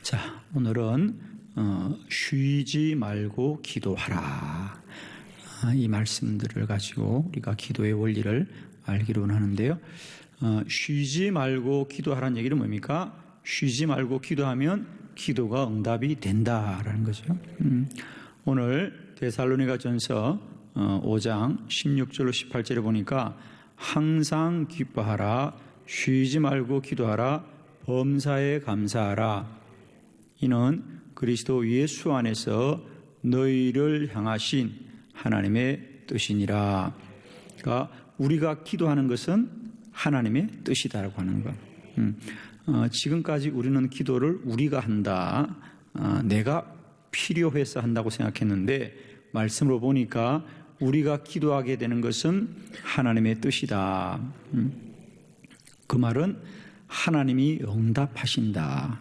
자, 오늘은 쉬지 말고 기도하라. 이 말씀들을 가지고 우리가 기도의 원리를 알기로 하는데요. 쉬지 말고 기도하라는 얘기는 뭡니까? 쉬지 말고 기도하면 기도가 응답이 된다라는 거죠. 오늘 데살로니가전서 5장 16절로 18절에 보니까 항상 기뻐하라, 쉬지 말고 기도하라, 범사에 감사하라. 이는 그리스도 예수 안에서 너희를 향하신 하나님의 뜻이니라. 그러니까 우리가 기도하는 것은 하나님의 뜻이다라고 하는 것. 지금까지 우리는 기도를 우리가 한다, 내가 필요해서 한다고 생각했는데 말씀으로 보니까 우리가 기도하게 되는 것은 하나님의 뜻이다. 그 말은 하나님이 응답하신다.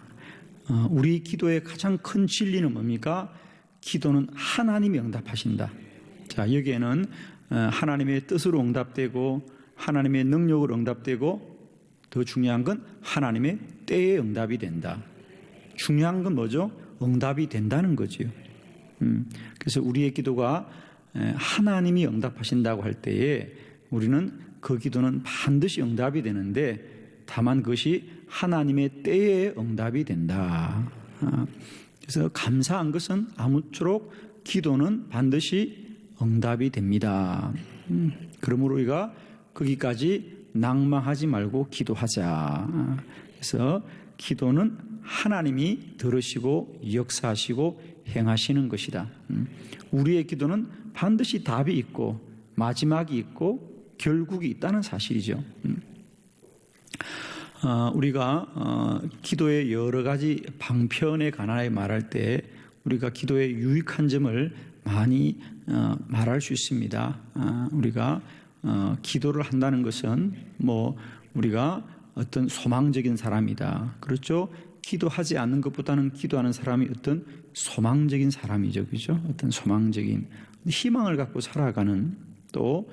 우리 기도의 가장 큰 진리는 뭡니까? 기도는 하나님이 응답하신다. 자, 여기에는 하나님의 뜻으로 응답되고 하나님의 능력으로 응답되고 더 중요한 건 하나님의 때에 응답이 된다. 중요한 건 뭐죠? 응답이 된다는 거지요. 그래서 우리의 기도가 하나님이 응답하신다고 할 때에 우리는 그 기도는 반드시 응답이 되는데 다만 그것이 하나님의 때에 응답이 된다. 그래서 감사한 것은 아무쪼록 기도는 반드시 응답이 됩니다. 그러므로 우리가 거기까지 낭망하지 말고 기도하자. 그래서 기도는 하나님이 들으시고 역사하시고 행하시는 것이다. 우리의 기도는 반드시 답이 있고 마지막이 있고 결국이 있다는 사실이죠. 우리가 기도의 여러 가지 방편에 관하여 말할 때 우리가 기도의 유익한 점을 많이 말할 수 있습니다. 우리가 기도를 한다는 것은 우리가 어떤 소망적인 사람이다. 그렇죠? 기도하지 않는 것보다는 기도하는 사람이 어떤 소망적인 사람이죠. 그죠? 어떤 소망적인 희망을 갖고 살아가는, 또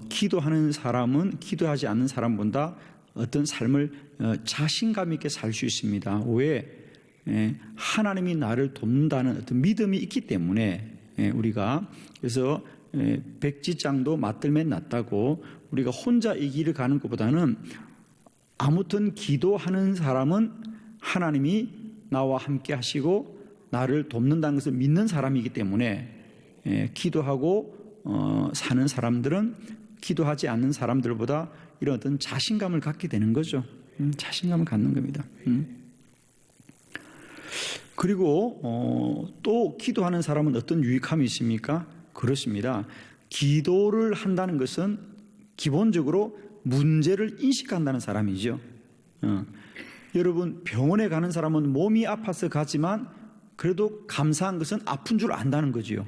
기도하는 사람은 기도하지 않는 사람보다 어떤 삶을 자신감 있게 살 수 있습니다. 왜? 하나님이 나를 돕는다는 어떤 믿음이 있기 때문에 우리가 그래서 백지장도 맞들면 낫다고 우리가 혼자 이 길을 가는 것보다는 아무튼 기도하는 사람은 하나님이 나와 함께 하시고 나를 돕는다는 것을 믿는 사람이기 때문에 기도하고 사는 사람들은 기도하지 않는 사람들보다 이런 어떤 자신감을 갖게 되는 거죠. 자신감을 갖는 겁니다. 그리고 또 기도하는 사람은 어떤 유익함이 있습니까? 그렇습니다. 기도를 한다는 것은 기본적으로 문제를 인식한다는 사람이죠. 여러분, 병원에 가는 사람은 몸이 아파서 가지만 그래도 감사한 것은 아픈 줄 안다는 거지요.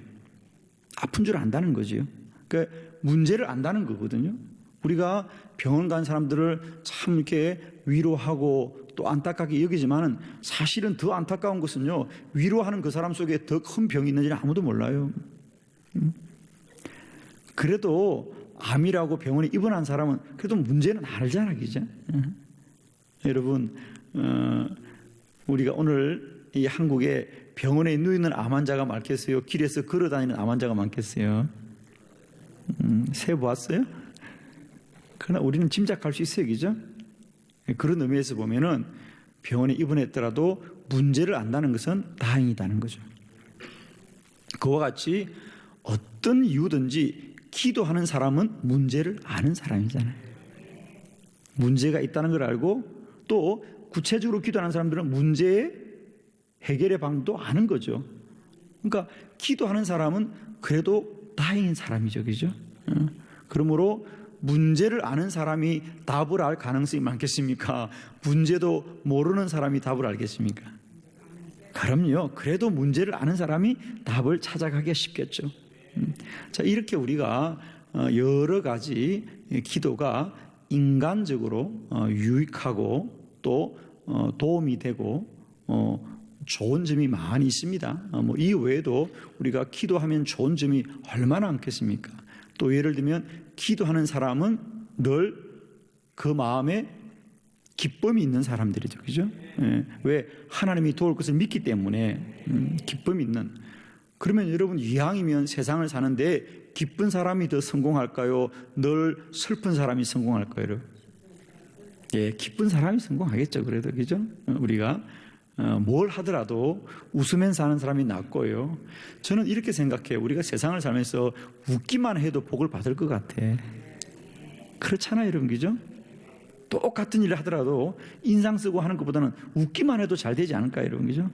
아픈 줄 안다는 거지요. 그러니까 문제를 안다는 거거든요. 우리가 병원 간 사람들을 참 이렇게 위로하고 또 안타깝게 여기지만은 사실은 더 안타까운 것은요, 위로하는 그 사람 속에 더 큰 병이 있는지는 아무도 몰라요. 그래도 암이라고 병원에 입원한 사람은 그래도 문제는 알잖아, 그죠? 여러분, 우리가 오늘 이 한국에 병원에 누이는 암 환자가 많겠어요? 길에서 걸어다니는 암 환자가 많겠어요? 세보았어요? 그러나 우리는 짐작할 수 있어요, 그죠? 그런 의미에서 보면은 병원에 입원했더라도 문제를 안다는 것은 다행이다는 거죠. 그와 같이 어떤 이유든지 기도하는 사람은 문제를 아는 사람이잖아요. 문제가 있다는 걸 알고 또 구체적으로 기도하는 사람들은 문제의 해결의 방법도 아는 거죠. 그러니까 기도하는 사람은 그래도 다행인 사람이죠, 그죠? 그러므로 문제를 아는 사람이 답을 알 가능성이 많겠습니까? 문제도 모르는 사람이 답을 알겠습니까? 그럼요. 그래도 문제를 아는 사람이 답을 찾아가기가 쉽겠죠. 자, 이렇게 우리가 여러 가지 기도가 인간적으로 유익하고 또 도움이 되고 좋은 점이 많이 있습니다. 이 외에도 우리가 기도하면 좋은 점이 얼마나 많겠습니까? 또 예를 들면 기도하는 사람은 늘 그 마음에 기쁨이 있는 사람들이죠. 그죠? 예. 왜? 하나님이 도울 것을 믿기 때문에 기쁨이 있는. 그러면 여러분 이왕이면 세상을 사는데 기쁜 사람이 더 성공할까요? 늘 슬픈 사람이 성공할까요? 여러분? 예, 기쁜 사람이 성공하겠죠. 그래도 그죠? 우리가 뭘 하더라도 웃으면서 사는 사람이 낫고요. 저는 이렇게 생각해요. 우리가 세상을 살면서 웃기만 해도 복을 받을 것 같아. 그렇잖아요, 여러분. 그죠? 똑같은 일을 하더라도 인상 쓰고 하는 것보다는 웃기만 해도 잘 되지 않을까요, 여러분? 그죠?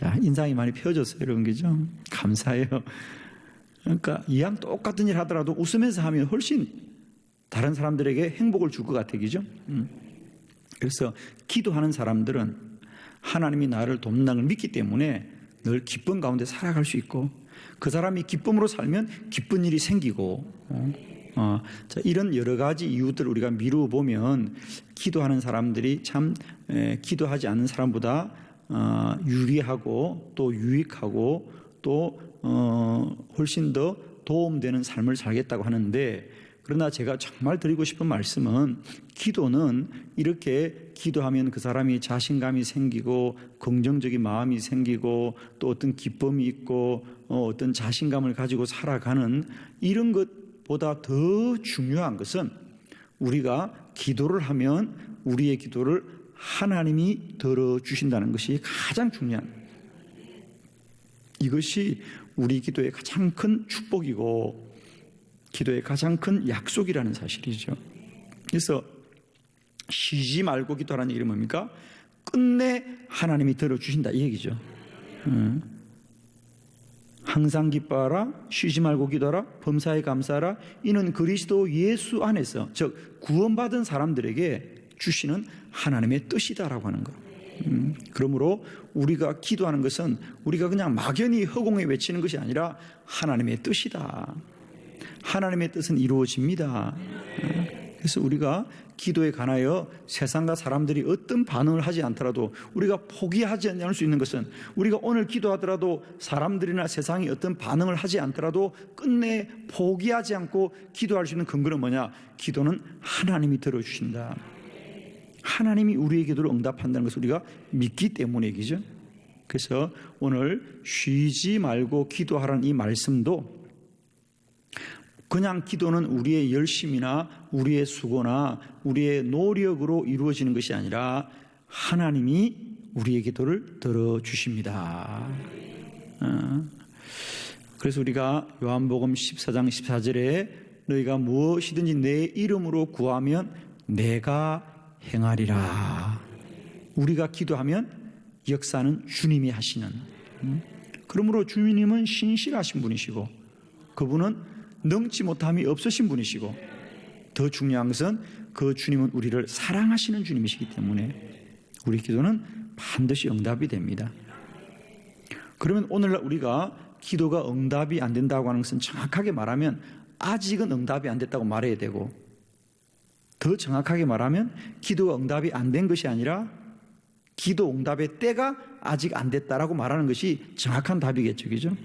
야, 인상이 많이 펴졌어요, 여러분. 그죠? 감사해요. 그러니까 이왕 똑같은 일 하더라도 웃으면서 하면 훨씬 다른 사람들에게 행복을 줄 것 같아. 그죠? 그래서 기도하는 사람들은 하나님이 나를 돕는다는 걸 믿기 때문에 늘 기쁨 가운데 살아갈 수 있고, 그 사람이 기쁨으로 살면 기쁜 일이 생기고, 자, 이런 여러 가지 이유들을 우리가 미루어 보면 기도하는 사람들이 참 기도하지 않는 사람보다 유리하고 또 유익하고 또 훨씬 더 도움되는 삶을 살겠다고 하는데, 그러나 제가 정말 드리고 싶은 말씀은 기도는 이렇게 기도하면 그 사람이 자신감이 생기고 긍정적인 마음이 생기고 또 어떤 기쁨이 있고 어떤 자신감을 가지고 살아가는 이런 것보다 더 중요한 것은 우리가 기도를 하면 우리의 기도를 하나님이 들어주신다는 것이 가장 중요한, 이것이 우리 기도의 가장 큰 축복이고 기도의 가장 큰 약속이라는 사실이죠. 그래서 쉬지 말고 기도하라는 얘기는 뭡니까? 끝내 하나님이 들어주신다 이 얘기죠. 항상 기뻐하라, 쉬지 말고 기도하라, 범사에 감사하라. 이는 그리스도 예수 안에서, 즉 구원받은 사람들에게 주시는 하나님의 뜻이다라고 하는 것. 그러므로 우리가 기도하는 것은 우리가 그냥 막연히 허공에 외치는 것이 아니라 하나님의 뜻이다. 하나님의 뜻은 이루어집니다. 그래서 우리가 기도에 관하여 세상과 사람들이 어떤 반응을 하지 않더라도 우리가 포기하지 않을 수 있는 것은, 우리가 오늘 기도하더라도 사람들이나 세상이 어떤 반응을 하지 않더라도 끝내 포기하지 않고 기도할 수 있는 근거는 뭐냐? 기도는 하나님이 들어주신다. 하나님이 우리의 기도를 응답한다는 것을 우리가 믿기 때문이죠. 그래서 오늘 쉬지 말고 기도하라는 이 말씀도 그냥 기도는 우리의 열심이나 우리의 수고나 우리의 노력으로 이루어지는 것이 아니라 하나님이 우리의 기도를 들어주십니다. 그래서 우리가 요한복음 14장 14절에 너희가 무엇이든지 내 이름으로 구하면 내가 행하리라. 우리가 기도하면 역사는 주님이 하시는, 그러므로 주님은 신실하신 분이시고 그분은 능치 못함이 없으신 분이시고, 더 중요한 것은 그 주님은 우리를 사랑하시는 주님이시기 때문에 우리 기도는 반드시 응답이 됩니다. 그러면 오늘날 우리가 기도가 응답이 안 된다고 하는 것은 정확하게 말하면 아직은 응답이 안 됐다고 말해야 되고, 더 정확하게 말하면 기도가 응답이 안 된 것이 아니라 기도 응답의 때가 아직 안 됐다라고 말하는 것이 정확한 답이겠죠. 그죠?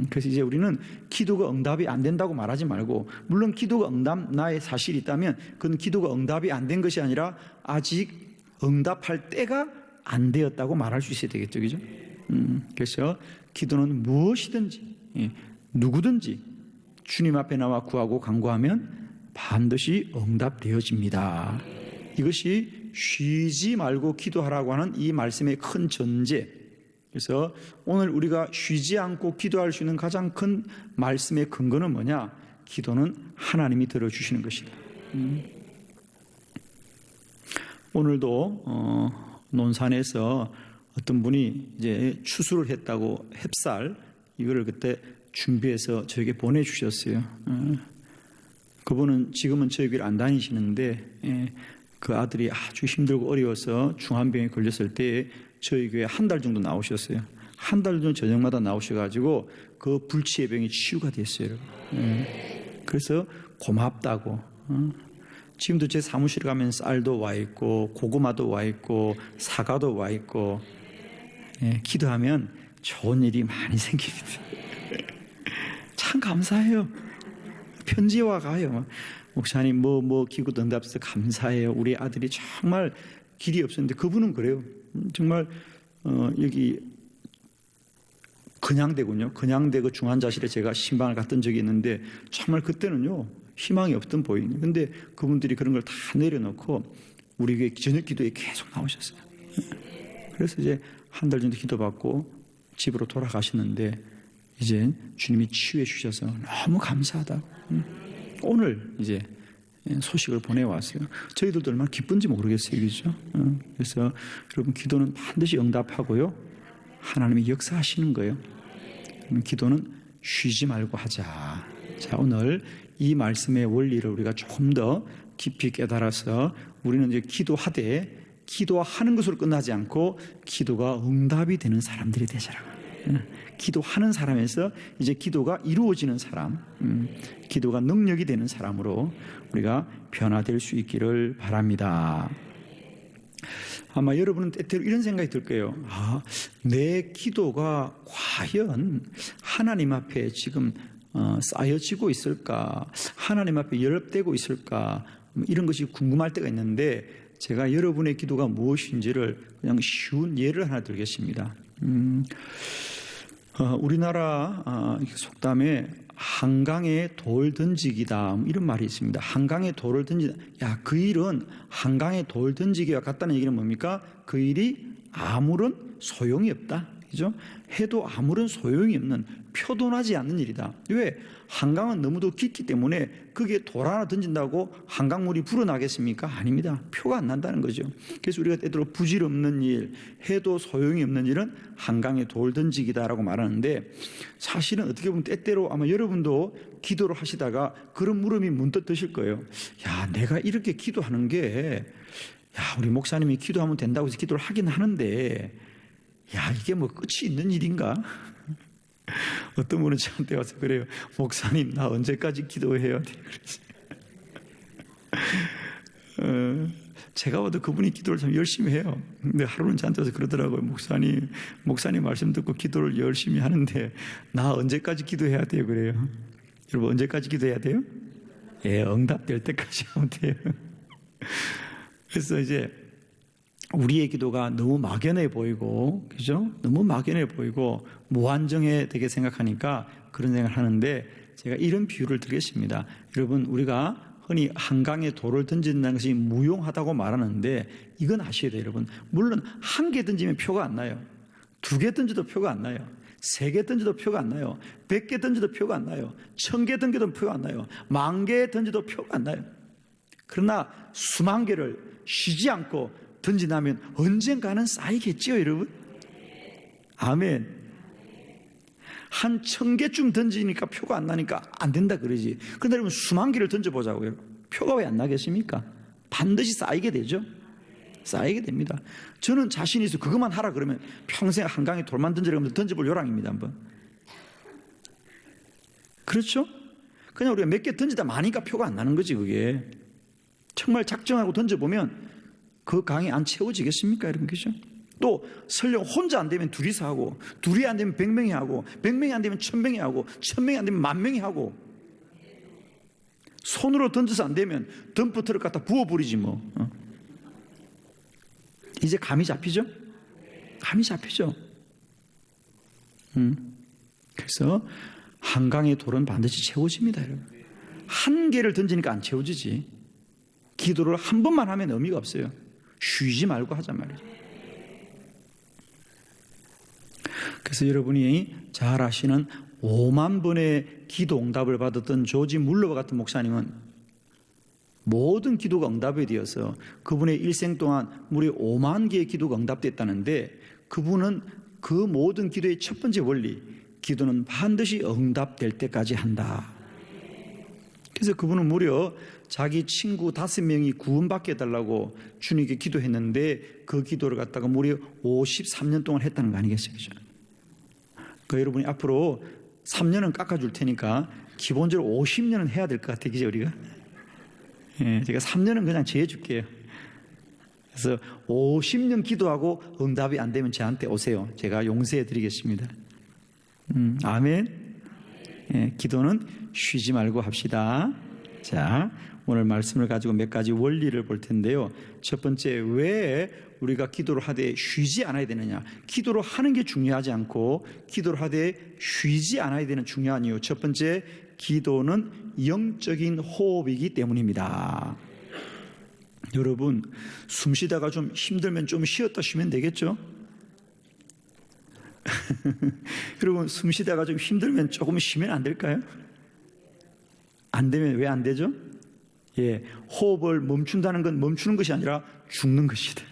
그래서 이제 우리는 기도가 응답이 안 된다고 말하지 말고, 물론 기도가 응답 나의 사실이 있다면 그건 기도가 응답이 안 된 것이 아니라 아직 응답할 때가 안 되었다고 말할 수 있어야 되겠죠. 그죠? 그래서 기도는 무엇이든지 누구든지 주님 앞에 나와 구하고 간구하면 반드시 응답되어집니다. 이것이 쉬지 말고 기도하라고 하는 이 말씀의 큰 전제. 그래서 오늘 우리가 쉬지 않고 기도할 수 있는 가장 큰 말씀의 근거는 뭐냐? 기도는 하나님이 들어주시는 것이다. 오늘도 논산에서 어떤 분이 이제 추수를 했다고 햅쌀 이거를 그때 준비해서 저에게 보내주셨어요. 그분은 지금은 저희 교회를 안 다니시는데 그 아들이 아주 힘들고 어려워서 중환병에 걸렸을 때 저희 교회 한 달 정도 나오셨어요. 한 달 정도 저녁마다 나오셔가지고 그 불치의 병이 치유가 됐어요. 그래서 고맙다고. 지금도 제 사무실 가면 쌀도 와 있고 고구마도 와 있고 사과도 와 있고, 기도하면 좋은 일이 많이 생깁니다. 참 감사해요. 편지와 가요. 목사님 뭐 기도 응답해서 감사해요. 우리 아들이 정말 길이 없었는데 그분은 그래요. 정말 여기 근양대군요. 근양대 그 중환자실에 제가 신방을 갔던 적이 있는데 정말 그때는요 희망이 없던 보이는. 근데 그분들이 그런 걸 다 내려놓고 우리 교회 저녁 기도에 계속 나오셨어요. 그래서 이제 한 달 정도 기도받고 집으로 돌아가시는데 이제 주님이 치유해 주셔서 너무 감사하다. 오늘 이제 소식을 보내왔어요. 저희들도 얼마나 기쁜지 모르겠어요. 그렇죠? 그래서 여러분 기도는 반드시 응답하고요. 하나님이 역사하시는 거예요. 기도는 쉬지 말고 하자. 자, 오늘 이 말씀의 원리를 우리가 조금 더 깊이 깨달아서 우리는 이제 기도하는 것으로 끝나지 않고 기도가 응답이 되는 사람들이 되자라고. 기도하는 사람에서 이제 기도가 이루어지는 사람, 기도가 능력이 되는 사람으로 우리가 변화될 수 있기를 바랍니다. 아마 여러분은 때때로 이런 생각이 들 거예요. 내 기도가 과연 하나님 앞에 지금 쌓여지고 있을까? 하나님 앞에 연락되고 있을까? 이런 것이 궁금할 때가 있는데 제가 여러분의 기도가 무엇인지를 그냥 쉬운 예를 하나 들겠습니다. 우리나라 속담에 한강에 돌 던지기다 이런 말이 있습니다. 한강에 돌을 던지다. 그 일은 한강에 돌 던지기와 같다는 얘기는 뭡니까? 그 일이 아무런 소용이 없다. 그죠? 해도 아무런 소용이 없는 표본하지 않는 일이다. 왜? 한강은 너무도 깊기 때문에 그게 돌 하나 던진다고 한강물이 불어나겠습니까? 아닙니다. 표가 안 난다는 거죠. 그래서 우리가 때때로 부질없는 일, 해도 소용이 없는 일은 한강에 돌 던지기다라고 말하는데 사실은 어떻게 보면 때때로 아마 여러분도 기도를 하시다가 그런 물음이 문득 드실 거예요. 내가 이렇게 기도하는 게 우리 목사님이 기도하면 된다고 해서 기도를 하긴 하는데 이게 뭐 끝이 있는 일인가? 어떤 분은 저한테 와서 그래요. 목사님, 나 언제까지 기도해야 돼? 제가 봐도 그분이 기도를 참 열심히 해요. 근데 하루는 저한테 와서 그러더라고요. 목사님 말씀 듣고 기도를 열심히 하는데 나 언제까지 기도해야 돼요? 그래요. 여러분 언제까지 기도해야 돼요? 응답될 때까지 하면 돼요. 그래서 이제 우리의 기도가 너무 막연해 보이고, 그죠? 너무 막연해 보이고, 무한정해 되게 생각하니까 그런 생각을 하는데, 제가 이런 비유를 드리겠습니다. 여러분, 우리가 흔히 한강에 돌을 던진다는 것이 무용하다고 말하는데, 이건 아셔야 돼요, 여러분. 물론, 한 개 던지면 표가 안 나요. 2개 던져도 표가 안 나요. 3개 던져도 표가 안 나요. 100개 던져도 표가 안 나요. 1000개 던져도 표가 안 나요. 10,000개 던져도 표가 안 나요. 그러나 수만 개를 쉬지 않고 던지나면 언젠가는 쌓이겠지요, 여러분? 아멘. 한 1000개쯤 던지니까 표가 안 나니까 안 된다 그러지. 그런데 여러분 수만 개를 던져보자고요. 표가 왜 안 나겠습니까? 반드시 쌓이게 되죠. 쌓이게 됩니다. 저는 자신이 있어 그것만 하라 그러면 평생 한강에 돌만 던지라 그러면 던져볼 요량입니다. 한번. 그렇죠? 그냥 우리가 몇 개 던지다 마니까 표가 안 나는 거지 그게. 정말 작정하고 던져보면 그 강이 안 채워지겠습니까? 이런 거죠. 또 설령 혼자 안 되면 둘이서 하고, 둘이 안 되면 100명이 하고, 100명이 안 되면 1000명이 하고, 1000명이 안 되면 10,000명이 하고, 손으로 던져서 안 되면 덤프트럭 갖다 부어버리지 뭐. 이제 감이 잡히죠? 감이 잡히죠. 그래서 한강의 돌은 반드시 채워집니다, 여러분. 한 개를 던지니까 안 채워지지. 기도를 한 번만 하면 의미가 없어요. 쉬지 말고 하자 말이죠. 그래서 여러분이 잘 아시는 5만 번의 기도 응답을 받았던 조지 물러와 같은 목사님은 모든 기도가 응답이 되어서 그분의 일생 동안 무려 5만 개의 기도가 응답됐다는데 그분은 그 모든 기도의 첫 번째 원리, 기도는 반드시 응답될 때까지 한다. 그래서 그분은 무려 자기 친구 5명이 구원받게 해달라고 주님께 기도했는데 그 기도를 갖다가 무려 53년 동안 했다는 거 아니겠어요? 그러니까 여러분이 앞으로 3년은 깎아줄 테니까 기본적으로 50년은 해야 될 것 같아요. 그죠, 우리가? 제가 3년은 그냥 재해줄게요. 그래서 50년 기도하고 응답이 안 되면 저한테 오세요. 제가 용서해 드리겠습니다. 아멘. 기도는 쉬지 말고 합시다. 자, 오늘 말씀을 가지고 몇 가지 원리를 볼 텐데요. 첫 번째, 왜 우리가 기도를 하되 쉬지 않아야 되느냐? 기도를 하는 게 중요하지 않고 기도를 하되 쉬지 않아야 되는 중요한 이유. 첫 번째, 기도는 영적인 호흡이기 때문입니다. 여러분, 숨 쉬다가 좀 힘들면 좀 쉬었다 쉬면 되겠죠? 여러분, 숨 쉬다가 좀 힘들면 조금 쉬면 안 될까요? 안 되면 왜 안 되죠? 예, 호흡을 멈춘다는 건 멈추는 것이 아니라 죽는 것이다.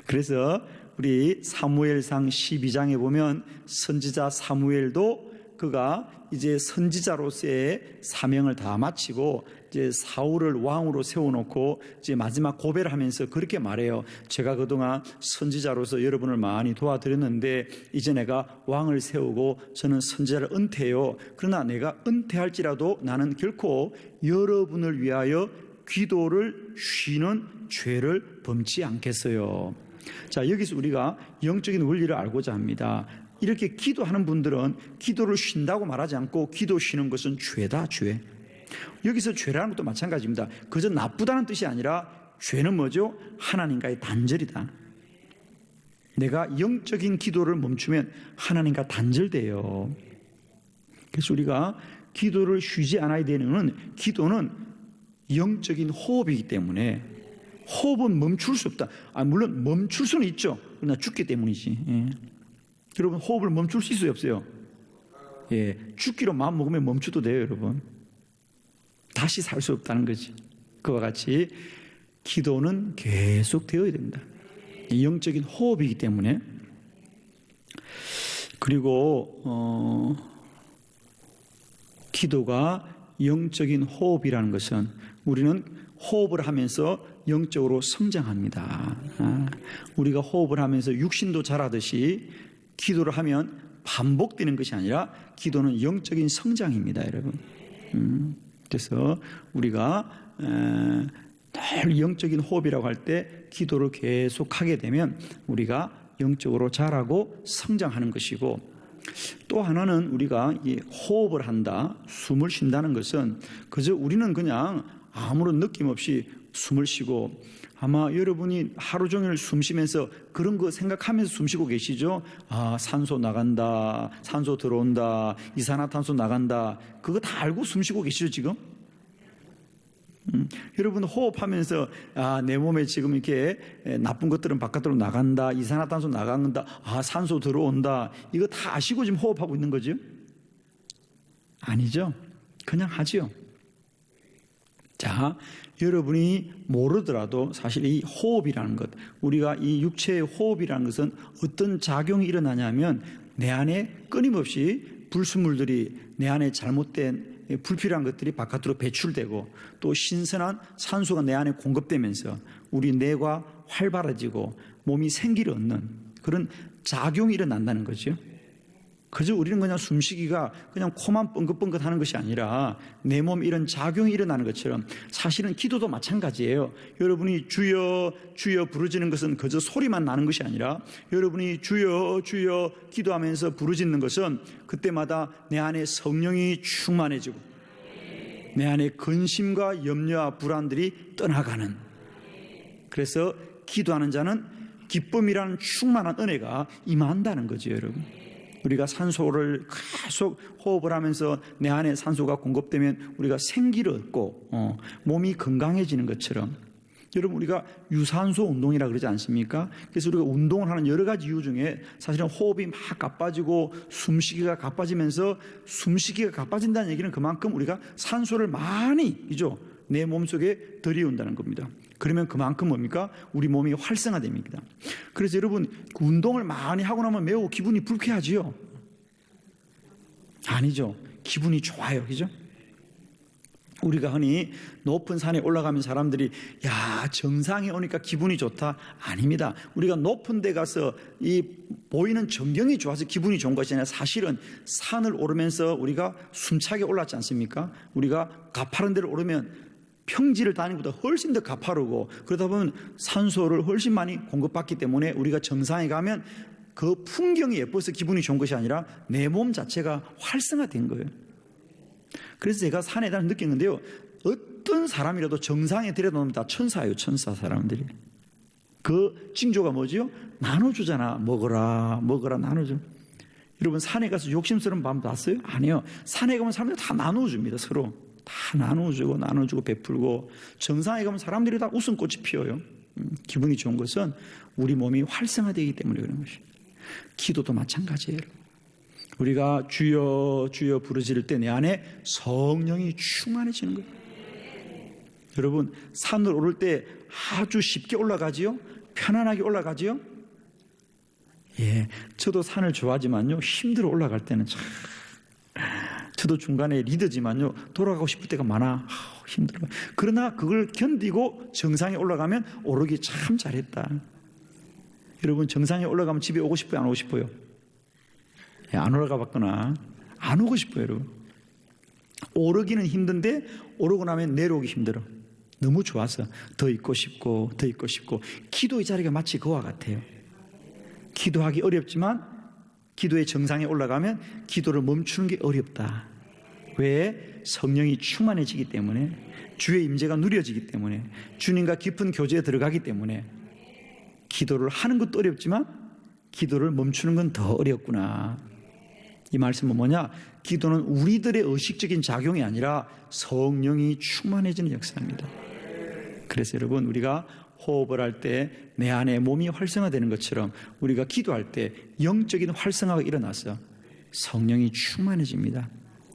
그래서 우리 사무엘상 12장에 보면 선지자 사무엘도 그가 이제 선지자로서의 사명을 다 마치고 이제 사울을 왕으로 세워놓고 이제 마지막 고배를 하면서 그렇게 말해요. 제가 그동안 선지자로서 여러분을 많이 도와드렸는데 이제 내가 왕을 세우고 저는 선지자를 은퇴해요. 그러나 내가 은퇴할지라도 나는 결코 여러분을 위하여 기도를 쉬는 죄를 범치 않겠어요. 자, 여기서 우리가 영적인 원리를 알고자 합니다. 이렇게 기도하는 분들은 기도를 쉰다고 말하지 않고 기도 쉬는 것은 죄다, 죄. 여기서 죄라는 것도 마찬가지입니다. 그저 나쁘다는 뜻이 아니라 죄는 뭐죠? 하나님과의 단절이다. 내가 영적인 기도를 멈추면 하나님과 단절돼요. 그래서 우리가 기도를 쉬지 않아야 되는 기도는 영적인 호흡이기 때문에 호흡은 멈출 수 없다. 물론 멈출 수는 있죠. 그러나 죽기 때문이지. 예. 여러분, 호흡을 멈출 수 있어요, 없어요? 예, 죽기로 마음 먹으면 멈춰도 돼요, 여러분. 다시 살 수 없다는 거지. 그와 같이 기도는 계속 되어야 됩니다. 영적인 호흡이기 때문에. 그리고 기도가 영적인 호흡이라는 것은 우리는 호흡을 하면서 영적으로 성장합니다. 우리가 호흡을 하면서 육신도 자라듯이 기도를 하면 반복되는 것이 아니라 기도는 영적인 성장입니다, 여러분. 그래서 우리가 늘 영적인 호흡이라고 할 때 기도를 계속 하게 되면 우리가 영적으로 자라고 성장하는 것이고, 또 하나는 우리가 이 호흡을 한다, 숨을 쉰다는 것은 그저 우리는 그냥 아무런 느낌 없이 숨을 쉬고, 아마 여러분이 하루 종일 숨 쉬면서 그런 거 생각하면서 숨 쉬고 계시죠? 산소 나간다, 산소 들어온다, 이산화탄소 나간다, 그거 다 알고 숨 쉬고 계시죠, 지금? 여러분 호흡하면서 내 몸에 지금 이렇게 나쁜 것들은 바깥으로 나간다, 이산화탄소 나간다, 산소 들어온다, 이거 다 아시고 지금 호흡하고 있는 거죠? 아니죠. 그냥 하죠. 자, 여러분이 모르더라도 사실 이 호흡이라는 것, 우리가 이 육체의 호흡이라는 것은 어떤 작용이 일어나냐면 내 안에 끊임없이 불순물들이, 내 안에 잘못된 불필요한 것들이 바깥으로 배출되고 또 신선한 산소가 내 안에 공급되면서 우리 뇌가 활발해지고 몸이 생기를 얻는 그런 작용이 일어난다는 거죠. 그저 우리는 그냥 숨쉬기가 그냥 코만 뻥긋뻥긋 하는 것이 아니라 내 몸에 이런 작용이 일어나는 것처럼 사실은 기도도 마찬가지예요. 여러분이 주여 주여 부르짖는 것은 그저 소리만 나는 것이 아니라 여러분이 주여 주여 기도하면서 부르짖는 것은 그때마다 내 안에 성령이 충만해지고 내 안에 근심과 염려와 불안들이 떠나가는, 그래서 기도하는 자는 기쁨이라는 충만한 은혜가 임한다는 거죠, 여러분. 우리가 산소를 계속 호흡을 하면서 내 안에 산소가 공급되면 우리가 생기를 얻고 몸이 건강해지는 것처럼, 여러분 우리가 유산소 운동이라 그러지 않습니까? 그래서 우리가 운동을 하는 여러 가지 이유 중에 사실은 호흡이 막 가빠지고 숨쉬기가 가빠지면서, 숨쉬기가 가빠진다는 얘기는 그만큼 우리가 산소를 많이 내 몸속에 들이운다는 겁니다. 그러면 그만큼 뭡니까? 우리 몸이 활성화됩니다. 그래서 여러분 운동을 많이 하고 나면 매우 기분이 불쾌하지요? 아니죠. 기분이 좋아요. 그죠? 우리가 흔히 높은 산에 올라가면 사람들이 정상에 오니까 기분이 좋다. 아닙니다. 우리가 높은 데 가서 이 보이는 전경이 좋아서 기분이 좋은 것이 아니라 사실은 산을 오르면서 우리가 숨차게 올랐지 않습니까? 우리가 가파른 데를 오르면 평지를 다니는 것보다 훨씬 더 가파르고, 그러다 보면 산소를 훨씬 많이 공급받기 때문에 우리가 정상에 가면 그 풍경이 예뻐서 기분이 좋은 것이 아니라 내 몸 자체가 활성화된 거예요. 그래서 제가 산에 대해서 느꼈는데요, 어떤 사람이라도 정상에 데려놓으면 다 천사예요. 천사 사람들이. 그 징조가 뭐지요? 나눠주잖아. 먹어라 나눠줘. 여러분 산에 가서 욕심스러운 밤 봤어요? 아니요. 산에 가면 사람들이 다 나눠줍니다. 서로 다 나눠주고 베풀고. 정상에 가면 사람들이 다 웃음꽃이 피어요. 기분이 좋은 것은 우리 몸이 활성화되기 때문에 그런 것이에요. 기도도 마찬가지예요. 우리가 주여 주여 부르짖을 때 내 안에 성령이 충만해지는 거예요. 여러분 산을 오를 때 아주 쉽게 올라가지요? 편안하게 올라가지요? 예, 저도 산을 좋아하지만요 힘들어 올라갈 때는 참, 저도 중간에 리더지만요 돌아가고 싶을 때가 많아. 힘들어. 그러나 그걸 견디고 정상에 올라가면 오르기 참 잘했다. 여러분 정상에 올라가면 집에 오고 싶어요? 안 오고 싶어요? 예, 안 올라가 봤거나 안 오고 싶어요. 여러분 오르기는 힘든데 오르고 나면 내려오기 힘들어. 너무 좋아서 더 있고 싶고 더 있고 싶고. 기도의 자리가 마치 그와 같아요. 기도하기 어렵지만 기도의 정상에 올라가면 기도를 멈추는 게 어렵다. 왜? 성령이 충만해지기 때문에, 주의 임재가 누려지기 때문에, 주님과 깊은 교제에 들어가기 때문에. 기도를 하는 것도 어렵지만 기도를 멈추는 건 더 어렵구나. 이 말씀은 뭐냐? 기도는 우리들의 의식적인 작용이 아니라 성령이 충만해지는 역사입니다. 그래서 여러분 우리가 호흡을 할 때 내 안에 몸이 활성화되는 것처럼 우리가 기도할 때 영적인 활성화가 일어나서 성령이 충만해집니다.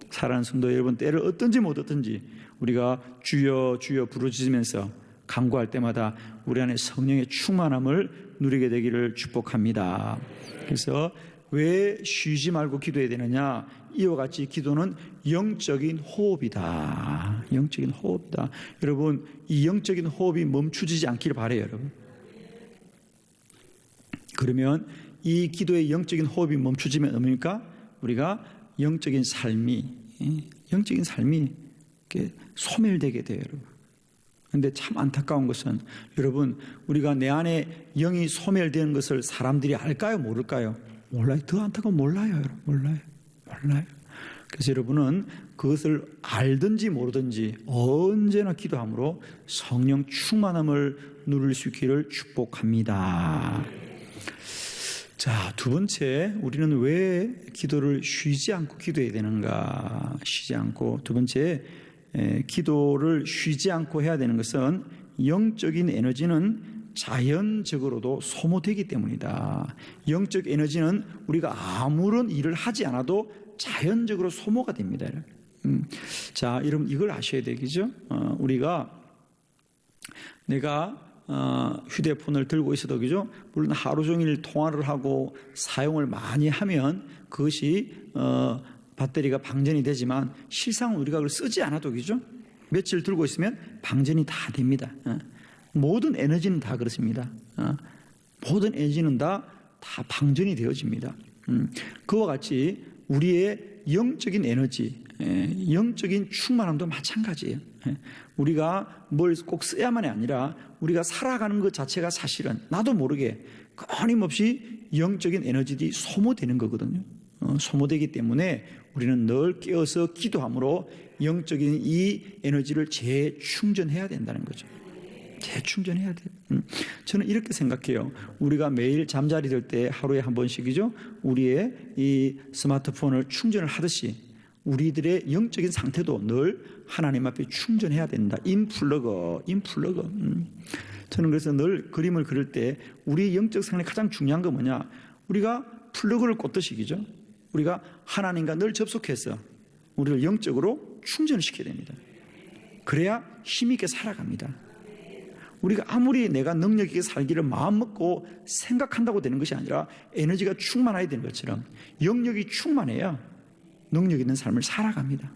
사랑하는 성도 여러분, 때를 어떤지 못 어떤지 우리가 주여 주여 부르짖으면서 간구할 때마다 우리 안에 성령의 충만함을 누리게 되기를 축복합니다. 그래서 왜 쉬지 말고 기도해야 되느냐? 이와 같이 기도는 영적인 호흡이다. 영적인 호흡이다. 여러분 이 영적인 호흡이 멈추지 않기를 바라요. 여러분. 그러면 이 기도의 영적인 호흡이 멈추지면 뭡니까? 우리가 영적인 삶이 소멸되게 돼요. 여러분. 그런데 참 안타까운 것은 여러분 우리가 내 안에 영이 소멸되는 것을 사람들이 알까요? 모를까요? 몰라요. 더 안타까운 몰라요. 여러분. 몰라요. 그래서 여러분은 그것을 알든지 모르든지 언제나 기도함으로 성령 충만함을 누릴 수 있기를 축복합니다. 자, 두 번째, 우리는 왜 기도를 쉬지 않고 기도해야 되는가? 쉬지 않고. 두 번째, 기도를 쉬지 않고 해야 되는 것은 영적인 에너지는 자연적으로도 소모되기 때문이다. 영적 에너지는 우리가 아무런 일을 하지 않아도 자연적으로 소모가 됩니다. 자, 여러분 이걸 아셔야 되겠죠? 내가 휴대폰을 들고 있어도 그죠? 물론 하루 종일 통화를 하고 사용을 많이 하면 그것이 배터리가 방전이 되지만 실상 우리가 그걸 쓰지 않아도 그죠? 며칠 들고 있으면 방전이 다 됩니다. 모든 에너지는 다 그렇습니다. 모든 에너지는 다 방전이 되어집니다. 그와 같이 우리의 영적인 에너지, 영적인 충만함도 마찬가지예요. 우리가 뭘 꼭 써야만이 아니라 우리가 살아가는 것 자체가 사실은 나도 모르게 끊임없이 영적인 에너지들이 소모되는 거거든요. 소모되기 때문에 우리는 늘 깨어서 기도함으로 영적인 이 에너지를 재충전해야 된다는 거죠. 재충전해야 돼요. 저는 이렇게 생각해요. 우리가 매일 잠자리 들 때 하루에 한 번씩이죠. 우리의 이 스마트폰을 충전을 하듯이 우리들의 영적인 상태도 늘 하나님 앞에 충전해야 된다. 인플러거. 저는 그래서 늘 그림을 그릴 때 우리 영적 상태 가장 중요한 건 뭐냐? 우리가 플러그를 꽂듯이죠. 우리가 하나님과 늘 접속해서 우리를 영적으로 충전을 시켜야 됩니다. 그래야 힘있게 살아갑니다. 우리가 아무리 내가 능력 있게 살기를 마음먹고 생각한다고 되는 것이 아니라 에너지가 충만해야 되는 것처럼 영역이 충만해야 능력 있는 삶을 살아갑니다.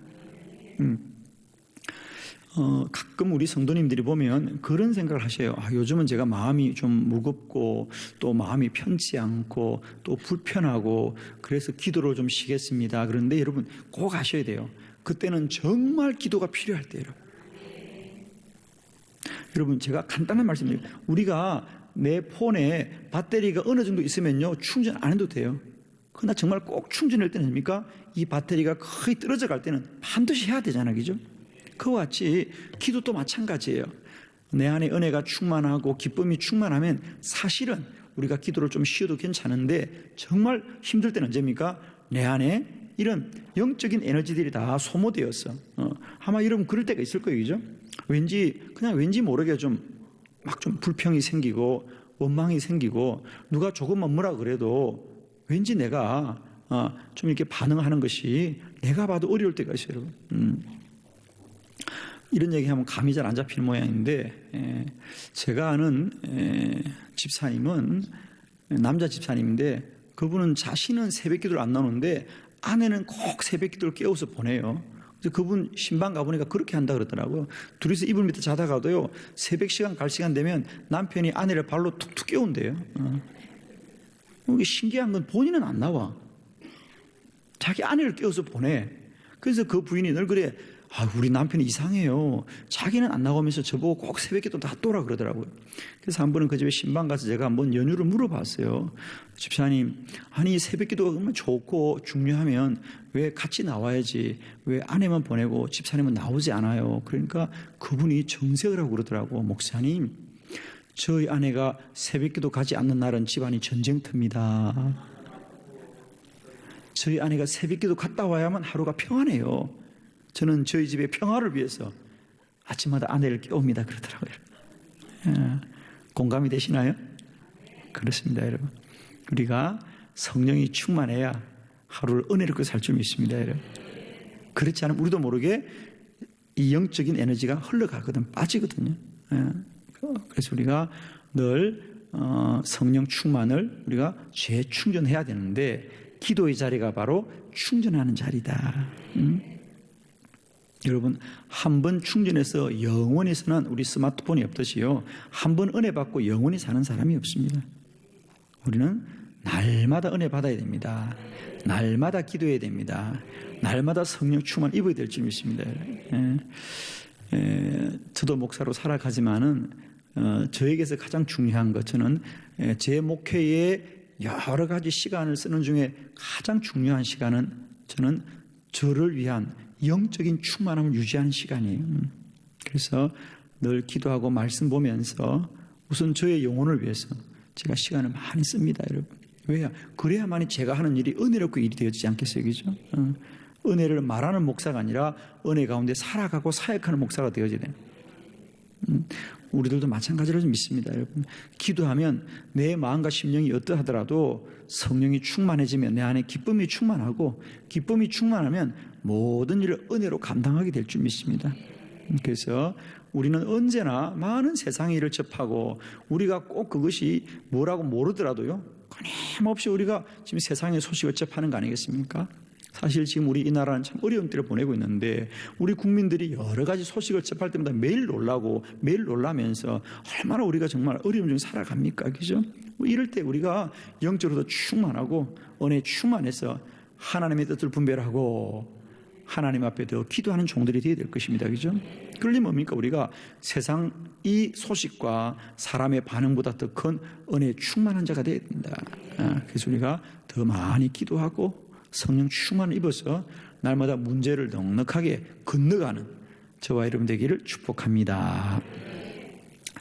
가끔 우리 성도님들이 보면 그런 생각을 하셔요. 요즘은 제가 마음이 좀 무겁고 또 마음이 편치 않고 또 불편하고 그래서 기도를 좀 쉬겠습니다. 그런데 여러분 꼭 아셔야 돼요. 그때는 정말 기도가 필요할 때예요. 여러분 제가 간단한 말씀드려요. 우리가 내 폰에 배터리가 어느 정도 있으면요 충전 안 해도 돼요. 그러나 정말 꼭 충전할 때는 뭡니까? 이 배터리가 거의 떨어져 갈 때는 반드시 해야 되잖아요. 그죠? 그와 같이 기도도 마찬가지예요. 내 안에 은혜가 충만하고 기쁨이 충만하면 사실은 우리가 기도를 좀 쉬어도 괜찮은데 정말 힘들 때는 언제입니까? 내 안에 이런 영적인 에너지들이 다 소모되었어. 아마 여러분 그럴 때가 있을 거예요. 그죠? 왠지 모르게 좀 불평이 생기고 원망이 생기고 누가 조금만 뭐라 그래도 왠지 내가 좀 이렇게 반응하는 것이 내가 봐도 어려울 때가 있어요. 여러분. 이런 얘기하면 감이 잘 안 잡히는 모양인데 제가 아는 집사님은 남자 집사님인데 그분은 자신은 새벽기도를 안 나오는데 아내는 꼭 새벽기도를 깨워서 보내요. 그래서 그분 신방 가보니까 그렇게 한다 그러더라고요. 둘이서 이불 밑에 자다가도요 새벽 시간 갈 시간 되면 남편이 아내를 발로 툭툭 깨운대요. 이게 신기한 건 본인은 안 나와. 자기 아내를 깨워서 보내. 그래서 그 부인이 늘 그래. 우리 남편이 이상해요. 자기는 안 나오면서 저보고 꼭 새벽기도 놔둬라 그러더라고요. 그래서 한 번은 그 집에 신방 가서 제가 한번 연유를 물어봤어요. 집사님, 아니 새벽기도가 정말 좋고 중요하면 왜 같이 나와야지 왜 아내만 보내고 집사님은 나오지 않아요. 그러니까 그분이 정색을 하고 그러더라고. 목사님, 저희 아내가 새벽기도 가지 않는 날은 집안이 전쟁터입니다. 저희 아내가 새벽기도 갔다 와야만 하루가 평안해요. 저는 저희 집의 평화를 위해서 아침마다 아내를 깨웁니다 그러더라고요. 공감이 되시나요? 그렇습니다 여러분. 우리가 성령이 충만해야 하루를 은혜롭게 살 줄 믿습니다 여러분. 그렇지 않으면 우리도 모르게 이 영적인 에너지가 흘러가거든, 빠지거든요. 그래서 우리가 늘 성령 충만을 우리가 재충전해야 되는데 기도의 자리가 바로 충전하는 자리다. 여러분, 한 번 충전해서 영원히 사는 우리 스마트폰이 없듯이요, 한 번 은혜 받고 영원히 사는 사람이 없습니다. 우리는 날마다 은혜 받아야 됩니다. 날마다 기도해야 됩니다. 날마다 성령 충만 입어야 될 줄 믿습니다. 저도 목사로 살아가지만은 저에게서 가장 중요한 것, 저는 제 목회에 여러 가지 시간을 쓰는 중에 가장 중요한 시간은 저는 저를 위한 영적인 충만함을 유지하는 시간이에요. 그래서 늘 기도하고 말씀 보면서 우선 저의 영혼을 위해서 제가 시간을 많이 씁니다, 여러분. 왜요? 그래야만이 제가 하는 일이 은혜롭고 일이 되어지지 않겠어요, 그죠? 은혜를 말하는 목사가 아니라 은혜 가운데 살아가고 사역하는 목사가 되어져야 돼요. 우리들도 마찬가지로 좀 믿습니다, 여러분. 기도하면 내 마음과 심령이 어떠하더라도 성령이 충만해지면 내 안에 기쁨이 충만하고, 기쁨이 충만하면 모든 일을 은혜로 감당하게 될 줄 믿습니다. 그래서 우리는 언제나 많은 세상의 일을 접하고, 우리가 꼭 그것이 뭐라고 모르더라도요, 끊임없이 우리가 지금 세상의 소식을 접하는 거 아니겠습니까? 사실 지금 우리 이 나라는 참 어려운 때를 보내고 있는데, 우리 국민들이 여러 가지 소식을 접할 때마다 매일 놀라고 매일 놀라면서 얼마나 우리가 정말 어려움 중에 살아갑니까? 그죠? 이럴 때 우리가 영적으로도 충만하고 은혜에 충만해서 하나님의 뜻을 분별하고 하나님 앞에 더 기도하는 종들이 되어야 될 것입니다. 그죠? 그러려면 뭡니까? 우리가 세상 이 소식과 사람의 반응보다 더 큰 은혜에 충만한 자가 되어야 된다. 그래서 우리가 더 많이 기도하고 성령 충만을 입어서 날마다 문제를 넉넉하게 건너가는 저와 여러분 되기를 축복합니다.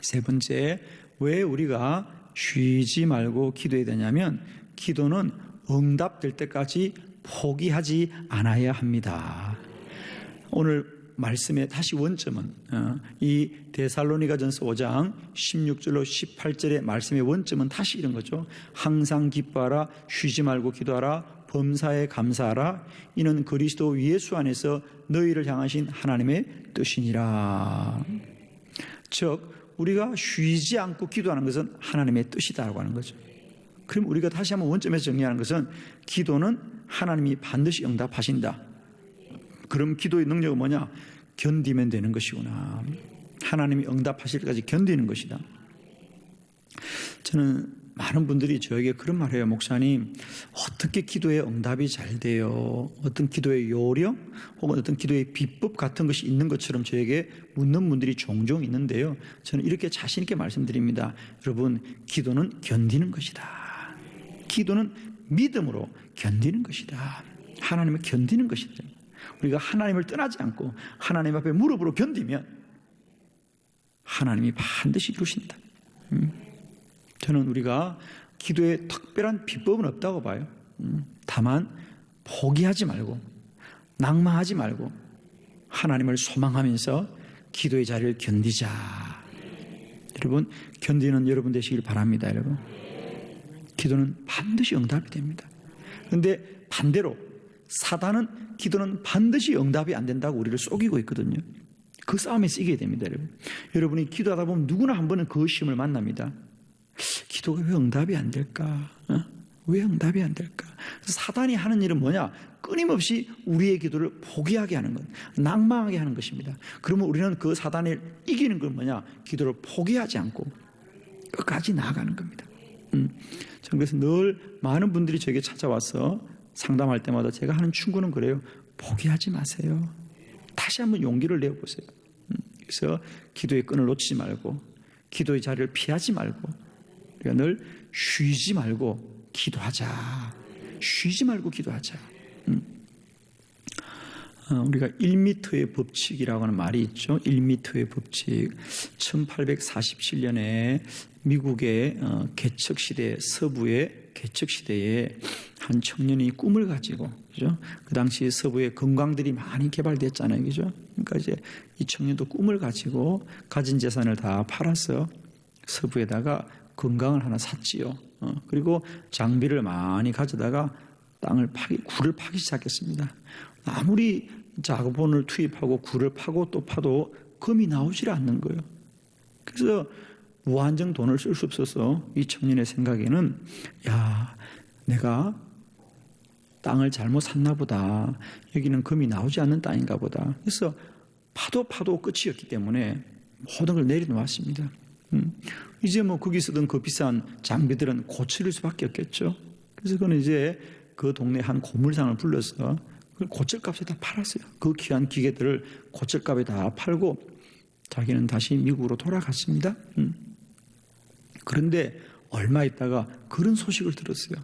세 번째, 왜 우리가 쉬지 말고 기도해야 되냐면, 기도는 응답될 때까지 포기하지 않아야 합니다. 오늘 말씀의 다시 원점은 이 데살로니가전서 5장 16절로 18절의 말씀의 원점은 다시 이런 거죠. 항상 기뻐하라, 쉬지 말고 기도하라, 범사에 감사하라, 이는 그리스도 예수 안에서 너희를 향하신 하나님의 뜻이니라. 즉 우리가 쉬지 않고 기도하는 것은 하나님의 뜻이다라고 하는 거죠. 그럼 우리가 다시 한번 원점에서 정리하는 것은, 기도는 하나님이 반드시 응답하신다. 그럼 기도의 능력은 뭐냐? 견디면 되는 것이구나. 하나님이 응답하실 때까지 견디는 것이다. 저는 많은 분들이 저에게 그런 말 해요. 목사님, 어떻게 기도에 응답이 잘 돼요? 어떤 기도의 요령 혹은 어떤 기도의 비법 같은 것이 있는 것처럼 저에게 묻는 분들이 종종 있는데요, 저는 이렇게 자신 있게 말씀드립니다. 여러분, 기도는 견디는 것이다. 기도는 믿음으로 견디는 것이다. 하나님을 견디는 것이다. 우리가 하나님을 떠나지 않고 하나님 앞에 무릎으로 견디면 하나님이 반드시 이루신다. 저는 우리가 기도에 특별한 비법은 없다고 봐요. 다만 포기하지 말고 낭망하지 말고 하나님을 소망하면서 기도의 자리를 견디자. 여러분, 견디는 여러분 되시길 바랍니다. 여러분, 기도는 반드시 응답이 됩니다. 그런데 반대로 사단은 기도는 반드시 응답이 안 된다고 우리를 속이고 있거든요. 그 싸움에 이기게 됩니다. 여러분, 여러분이 기도하다 보면 누구나 한 번은 그 시험을 만납니다. 기도가 왜 응답이 안 될까? 왜 응답이 안 될까? 사단이 하는 일은 뭐냐? 끊임없이 우리의 기도를 포기하게 하는 것, 낭망하게 하는 것입니다. 그러면 우리는 그 사단을 이기는 건 뭐냐? 기도를 포기하지 않고 끝까지 나아가는 겁니다. 저는 그래서 늘 많은 분들이 저에게 찾아와서 상담할 때마다 제가 하는 충고는 그래요. 포기하지 마세요. 다시 한번 용기를 내어보세요. 그래서 기도의 끈을 놓치지 말고 기도의 자리를 피하지 말고 우리가 늘 쉬지 말고 기도하자. 쉬지 말고 기도하자. 우리가 1미터의 법칙이라고 하는 말이 있죠. 1미터의 법칙. 1847년에 미국의 개척시대, 서부의 개척시대에 한 청년이 꿈을 가지고, 그죠? 그 당시 서부에 건강들이 많이 개발됐잖아요. 그죠? 그러니까 이제 이 청년도 꿈을 가지고 가진 재산을 다 팔아서 서부에다가 건강을 하나 샀지요. 그리고 장비를 많이 가져다가 굴을 파기 시작했습니다. 아무리 자본을 투입하고 굴을 파고 또 파도 금이 나오질 않는 거예요. 그래서 무한정 돈을 쓸 수 없어서 이 청년의 생각에는 야, 내가 땅을 잘못 샀나 보다. 여기는 금이 나오지 않는 땅인가 보다. 그래서 파도 끝이었기 때문에 모든 걸 내려놓았습니다. 이제 뭐 거기 쓰던 그 비싼 장비들은 고칠 수밖에 없겠죠. 그래서 그는 이제 그 동네 한 고물상을 불러서 그걸 고철값에 다 팔았어요. 그 귀한 기계들을 고철값에 다 팔고 자기는 다시 미국으로 돌아갔습니다. 그런데 얼마 있다가 그런 소식을 들었어요.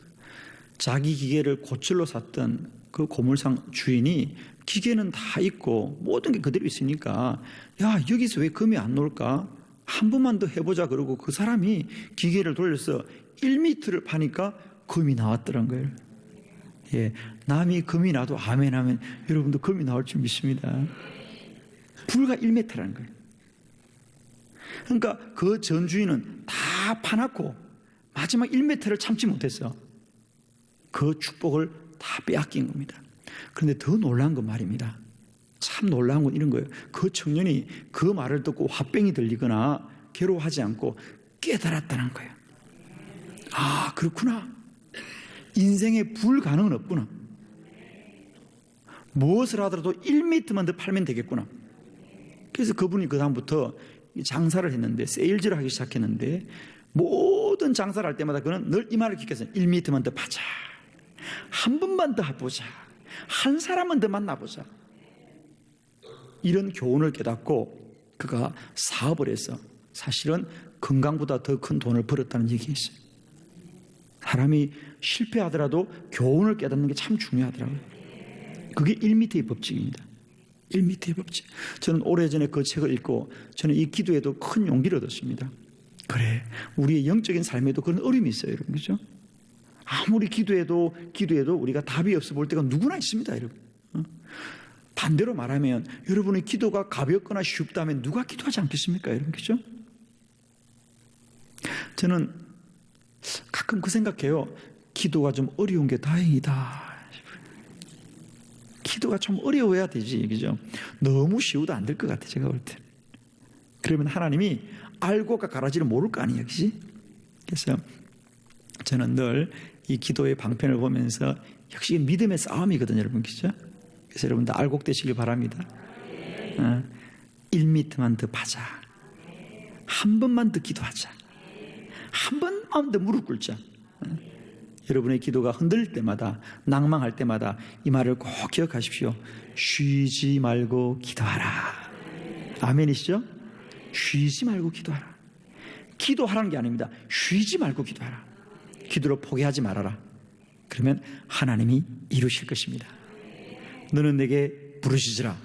자기 기계를 고철로 샀던 그 고물상 주인이 기계는 다 있고 모든 게 그대로 있으니까 야, 여기서 왜 금이 안 나올까? 한 번만 더 해보자 그러고 그 사람이 기계를 돌려서 1미터를 파니까 금이 나왔더란 거예요. 예, 남이 금이 나도 아멘 하면 여러분도 금이 나올 줄 믿습니다. 불과 1m라는 거예요. 그러니까 그 전주인은 다 파놨고 마지막 1m를 참지 못했어. 그 축복을 다 빼앗긴 겁니다. 그런데 더 놀라운 건 말입니다. 참 놀라운 건 이런 거예요. 그 청년이 그 말을 듣고 화병이 들리거나 괴로워하지 않고 깨달았다는 거예요. 아, 그렇구나. 인생에 불가능은 없구나. 무엇을 하더라도 1m만 더 팔면 되겠구나. 그래서 그분이 그 다음부터 장사를 했는데, 세일즈를 하기 시작했는데, 모든 장사를 할 때마다 그는 늘 이 말을 기억해서 1m만 더 파자. 한 번만 더 해보자. 한 사람만 더 만나보자. 이런 교훈을 깨닫고 그가 사업을 해서 사실은 건강보다 더 큰 돈을 벌었다는 얘기였어요. 사람이 실패하더라도 교훈을 깨닫는 게 참 중요하더라고요. 그게 1미터의 법칙입니다. 1미터의 법칙. 저는 오래전에 그 책을 읽고 저는 이 기도에도 큰 용기를 얻었습니다. 그래, 우리의 영적인 삶에도 그런 어려움이 있어요, 여러분. 그렇죠? 아무리 기도해도 우리가 답이 없어 볼 때가 누구나 있습니다, 여러분. 반대로 말하면 여러분의 기도가 가볍거나 쉽다면 누가 기도하지 않겠습니까, 여러분? 그렇죠? 저는 가끔 그 생각해요. 기도가 좀 어려운 게 다행이다. 기도가 좀 어려워야 되지, 그죠? 너무 쉬워도 안 될 것 같아, 제가 볼 때. 그러면 하나님이 알고가 가라지를 모를 거 아니에요, 그지? 그래서 저는 늘 이 기도의 방편을 보면서 역시 믿음의 싸움이거든요, 여러분, 그죠? 그래서 여러분들 알곡되시길 바랍니다. 1미터만 더 파자. 한 번만 더 기도하자. 한 번만 더 무릎 꿇자. 여러분의 기도가 흔들릴 때마다, 낭망할 때마다 이 말을 꼭 기억하십시오. 쉬지 말고 기도하라. 아멘이시죠? 쉬지 말고 기도하라. 기도하라는 게 아닙니다. 쉬지 말고 기도하라. 기도를 포기하지 말아라. 그러면 하나님이 이루실 것입니다. 너는 내게 부르시지라.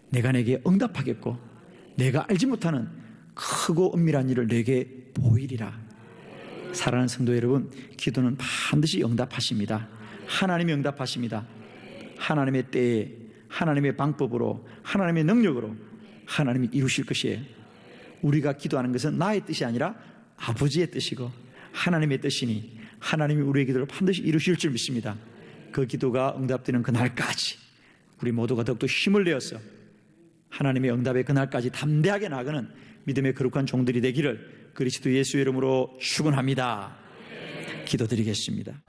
내가 내게 응답하겠고 내가 알지 못하는 크고 은밀한 일을 내게 보이리라. 사랑하는 성도 여러분, 기도는 반드시 응답하십니다. 하나님이 응답하십니다. 하나님의 때에, 하나님의 방법으로, 하나님의 능력으로 하나님이 이루실 것이에요. 우리가 기도하는 것은 나의 뜻이 아니라 아버지의 뜻이고 하나님의 뜻이니 하나님이 우리의 기도를 반드시 이루실 줄 믿습니다. 그 기도가 응답되는 그날까지 우리 모두가 더욱더 힘을 내어서 하나님의 응답의 그날까지 담대하게 나가는 믿음의 거룩한 종들이 되기를 그리스도 예수의 이름으로 축원합니다. 기도드리겠습니다.